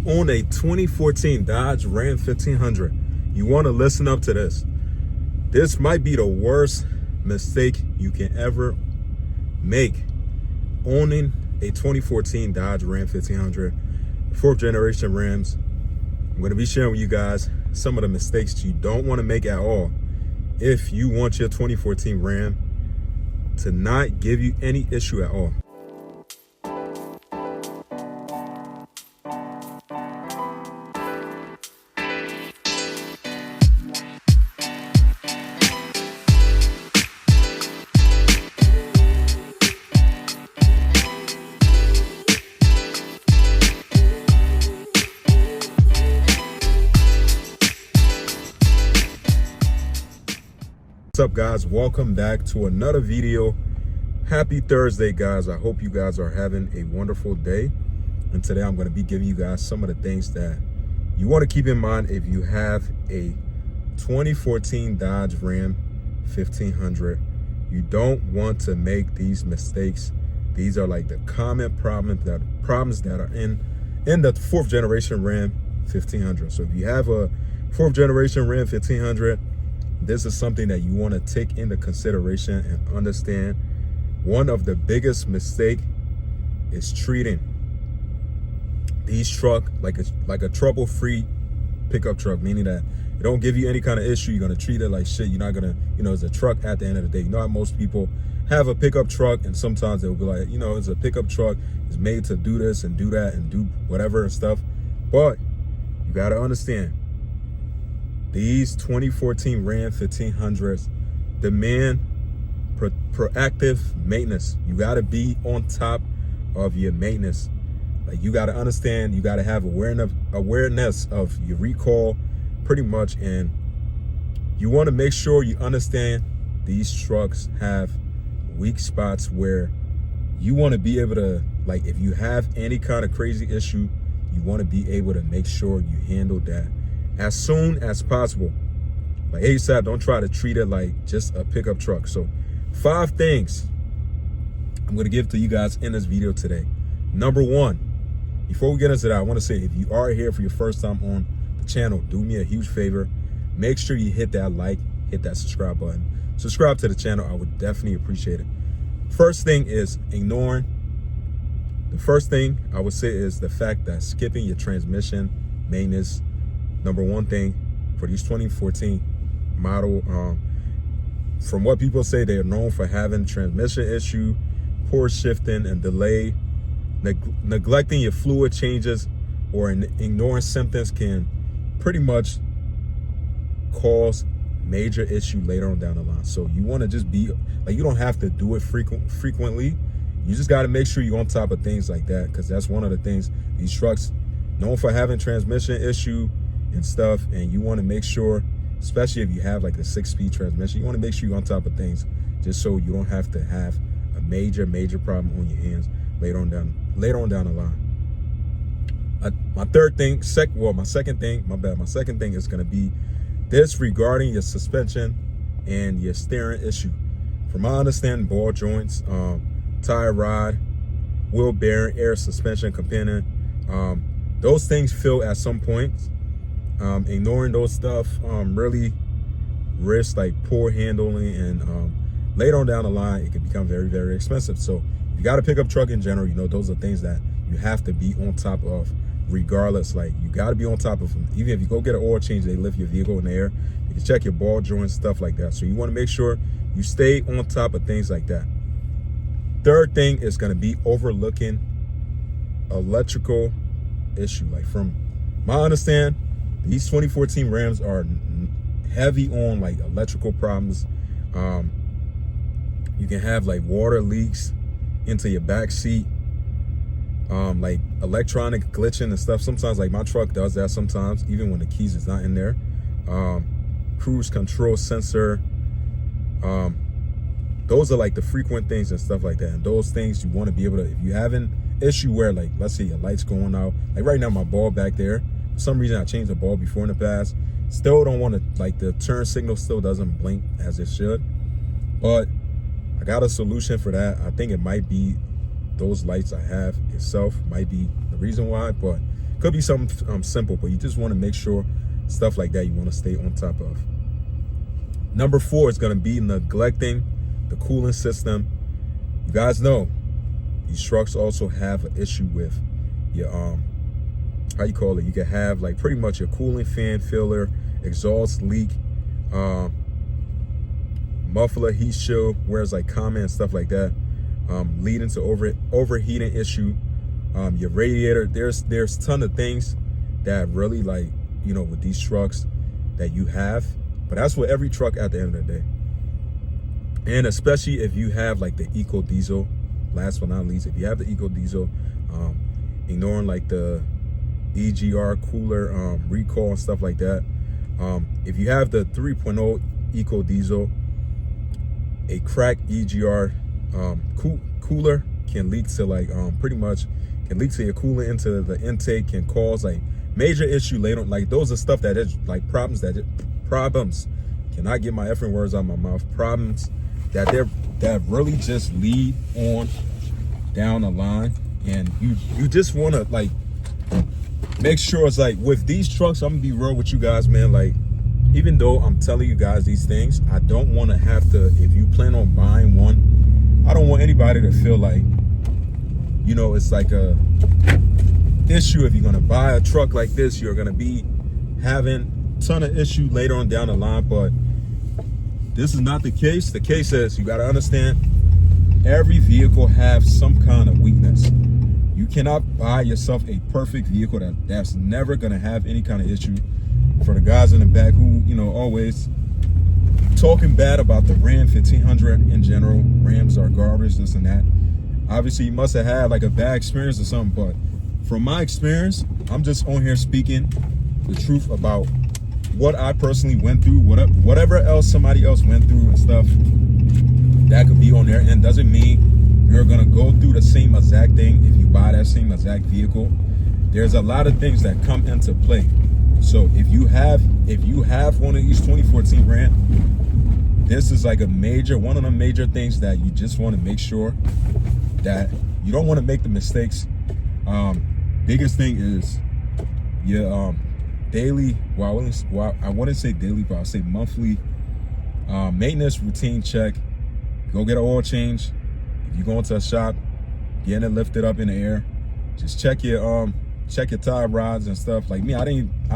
you own a 2014 Dodge Ram 1500, you want to listen up to this. This might be the worst mistake you can ever make. Owning a 2014 Dodge Ram 1500, fourth generation Rams. I'm going to be sharing with you guys some of the mistakes you don't want to make at all if you want your 2014 Ram to not give you any issue at all. What's up, guys? Welcome back to another video. Happy Thursday, guys. I hope you guys are having a wonderful day. And today I'm going to be giving you guys some of the things that you want to keep in mind if you have a 2014 Dodge Ram 1500. You don't want to make these mistakes. These are like the common problems that are in the fourth generation Ram 1500. So if you have a fourth generation Ram 1500, this is something that you want to take into consideration and understand. One of the biggest mistakes is treating these truck like a trouble-free pickup truck, meaning that it don't give you any kind of issue. You're going to treat it like shit. You're not going to, it's a truck at the end of the day. You know how most people have a pickup truck, and sometimes they'll be like, it's a pickup truck. It's made to do this and do that and do whatever and stuff. But you got to understand, these 2014 Ram 1500s demand proactive maintenance. You got to be on top of your maintenance. Like, you got to understand, you got to have awareness of your recall pretty much. And you want to make sure you understand these trucks have weak spots where you want to be able to, like, if you have any kind of crazy issue, you want to be able to make sure you handle that as soon as possible. Like ASAP. Don't try to treat it like just a pickup truck. So 5 things I'm going to give to you guys in this video today. Number 1, before we get into that, I want to say, if you are here for your first time on the channel, do me a huge favor. Make sure you hit that like, hit that subscribe button. Subscribe to the channel. I would definitely appreciate it. First thing is ignoring. The first thing I would say is the fact that skipping your transmission maintenance. Number 1 thing for these 2014 model, from what people say, they are known for having transmission issue, poor shifting and delay. Neglecting your fluid changes or ignoring symptoms can pretty much cause major issue later on down the line. So you want to just be like, you don't have to do it frequently. You just got to make sure you're on top of things like that, because that's one of the things these trucks known for having transmission issue and stuff. And you want to make sure, especially if you have like a 6-speed transmission, you want to make sure you're on top of things, just so you don't have to have a major problem on your hands later on down the line. My second thing is going to be this regarding your suspension and your steering issue. From my understanding, ball joints, tire rod, wheel bearing, air suspension companion, those things fail at some points. Ignoring those stuff really risks like poor handling, and later on down the line it can become very expensive. So if you got a pickup truck in general, those are things that you have to be on top of regardless. Like, you got to be on top of them. Even if you go get an oil change, they lift your vehicle in the air. You can check your ball joints, stuff like that. So you want to make sure you stay on top of things like that. Third thing is going to be overlooking electrical issue. Like, from my understanding, these 2014 Rams are heavy on like electrical problems. You can have like water leaks into your back seat, like electronic glitching and stuff. Sometimes, like, my truck does that sometimes, even when the keys is not in there. Cruise control sensor. Those are like the frequent things and stuff like that. And those things you want to be able to, if you have an issue where, like, let's say your light's going out, like right now my ball back there, for some reason I changed the ball before in the past, still don't want to, like, the turn signal still doesn't blink as it should. But I got a solution for that. I think it might be those lights I have itself might be the reason why, but Could be something simple, but you just want to make sure stuff like that you want to stay on top of. Number 4 is going to be neglecting the cooling system. You guys know these trucks also have an issue with your how you call it, you can have like pretty much your cooling fan failure, exhaust leak, muffler heat shield, whereas like common and stuff like that, leading to overheating issue. Your radiator, there's a ton of things that really, like, you know, with these trucks that you have, but that's with every truck at the end of the day. And especially if you have like the eco diesel, last but not least, if you have the eco diesel, ignoring like the EGR cooler recall and stuff like that, if you have the 3.0 eco diesel, a cracked EGR cooler can leak to like pretty much can leak to your coolant into the intake, can cause like major issue later on. Like those are stuff that is like problems cannot get my effing words out of my mouth, problems that really just lead on down the line. And you just want to like make sure it's like with these trucks, I'm gonna be real with you guys, man. Like, even though I'm telling you guys these things, I don't want to have to, if you plan on buying one, I don't want anybody to feel like, you know, it's like a issue. If you're gonna buy a truck like this, you're gonna be having a ton of issue later on down the line. But this is not the case. The case is, you gotta understand, every vehicle has some kind of weakness. You cannot buy yourself a perfect vehicle that's never gonna have any kind of issue. For the guys in the back who, you know, always talking bad about the Ram 1500 in general, Rams are garbage, this and that. Obviously, you must have had like a bad experience or something, but from my experience, I'm just on here speaking the truth about what I personally went through, whatever else somebody else went through and stuff. That could be on there, and doesn't mean you're gonna go through the same exact thing if you buy that same exact vehicle. There's a lot of things that come into play. So if you have one of these 2014 Ram, this is like one of the major things that you just want to make sure that you don't want to make the mistakes. Biggest thing is your daily, I wouldn't say daily, but I'll say monthly maintenance routine check. Go get an oil change. If you go into a shop, getting it lifted up in the air, just check your tie rods and stuff. Like me, I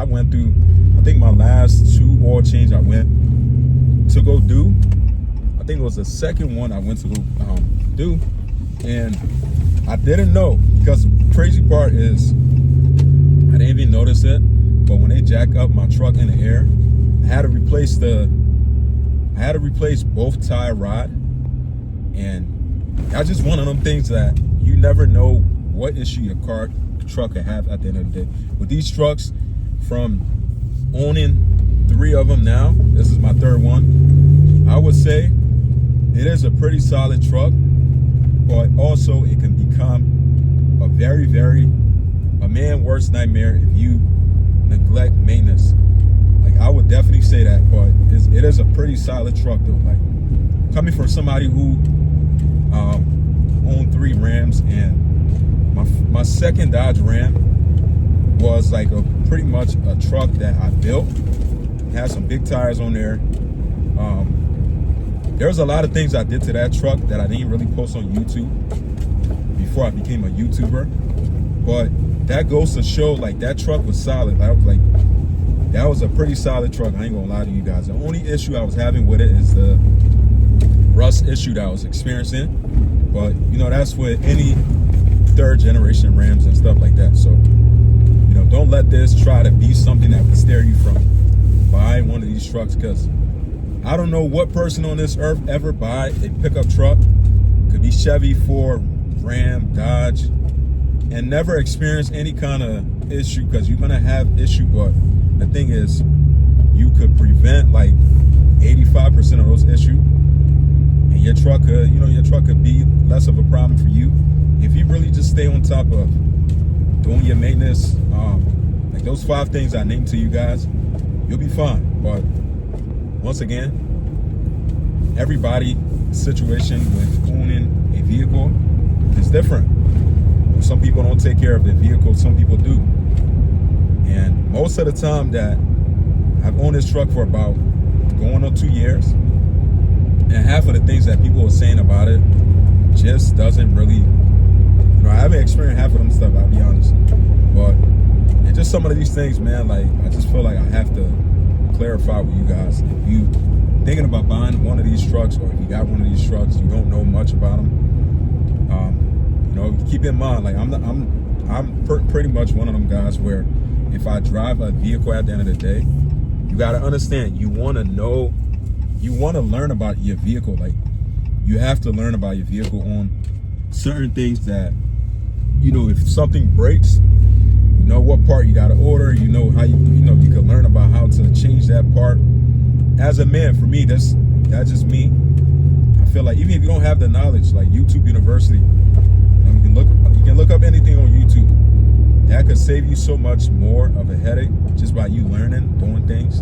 went through, I think my last 2 oil change I went to go do, I think it was the second one I went to go do, and I didn't know, because the crazy part is I didn't even notice it, but when they jack up my truck in the air, I had to replace both tie rod. And that's just one of them things that you never know what issue your truck can have at the end of the day. With these trucks, from owning 3 of them now, this is my 3rd one, I would say it is a pretty solid truck, but also it can become a very, very, a man's worst nightmare if you neglect maintenance. Like, I would definitely say that, but it is a pretty solid truck though. Like, coming from somebody who owned 3 Rams, and my second Dodge Ram was like pretty much a truck that I built. It had some big tires on there. There was a lot of things I did to that truck that I didn't really post on YouTube before I became a YouTuber, but that goes to show, like, that truck was solid. I was like, that was a pretty solid truck. I ain't gonna lie to you guys. The only issue I was having with it is the rust issue that I was experiencing, but you know, that's with any 3rd generation Rams and stuff like that. So, you know, don't let this try to be something that would scare you from buying one of these trucks, because I don't know what person on this earth ever buy a pickup truck, could be Chevy, Ford, Ram, Dodge, and never experience any kind of issue, because you're gonna have issue. But the thing is, you could prevent like 85% of those issues, and your truck could, you know, your truck could be less of a problem for you if you really just stay on top of doing your maintenance. Like those 5 things I named to you guys, you'll be fine. But once again, everybody's situation with owning a vehicle is different. Some people don't take care of their vehicle, some people do. most of the time that I've owned this truck for about going on 2 years, and half of the things that people are saying about it just doesn't really, I haven't experienced half of them stuff, I'll be honest. But and just some of these things, man, like I just feel like I have to clarify with you guys. If you thinking about buying one of these trucks, or if you got one of these trucks, you don't know much about them, keep in mind, like I'm pretty much one of them guys where if I drive a vehicle at the end of the day, you got to understand, you want to learn about your vehicle. Like, you have to learn about your vehicle on certain things that, if something breaks, you know what part you got to order, how you can learn about how to change that part. As a man, for me, that's just me. I feel like even if you don't have the knowledge, like YouTube University, you can look up anything on YouTube. That could save you so much more of a headache just by you learning, doing things.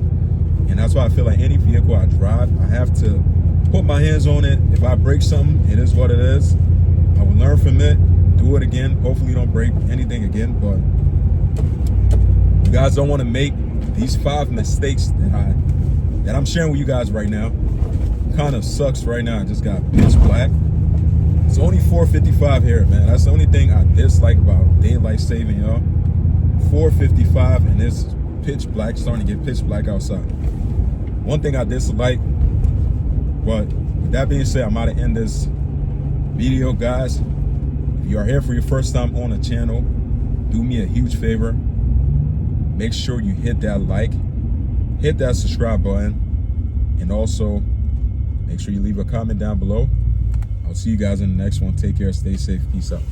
And that's why I feel like any vehicle I drive, I have to put my hands on it. If I break something, it is what it is. I will learn from it, do it again. Hopefully you don't break anything again. But you guys don't want to make these 5 mistakes that I'm sharing with you guys right now. Kind of sucks right now. I just got pitch black. It's only 4:55 here, man. That's the only thing I dislike about daylight saving, y'all. 4:55 and it's pitch black, starting to get pitch black outside. One thing I dislike, but with that being said, I'm about to end this video, guys. If you are here for your first time on the channel, do me a huge favor. Make sure you hit that like, hit that subscribe button, and also make sure you leave a comment down below. I'll see you guys in the next one. Take care, stay safe, peace out.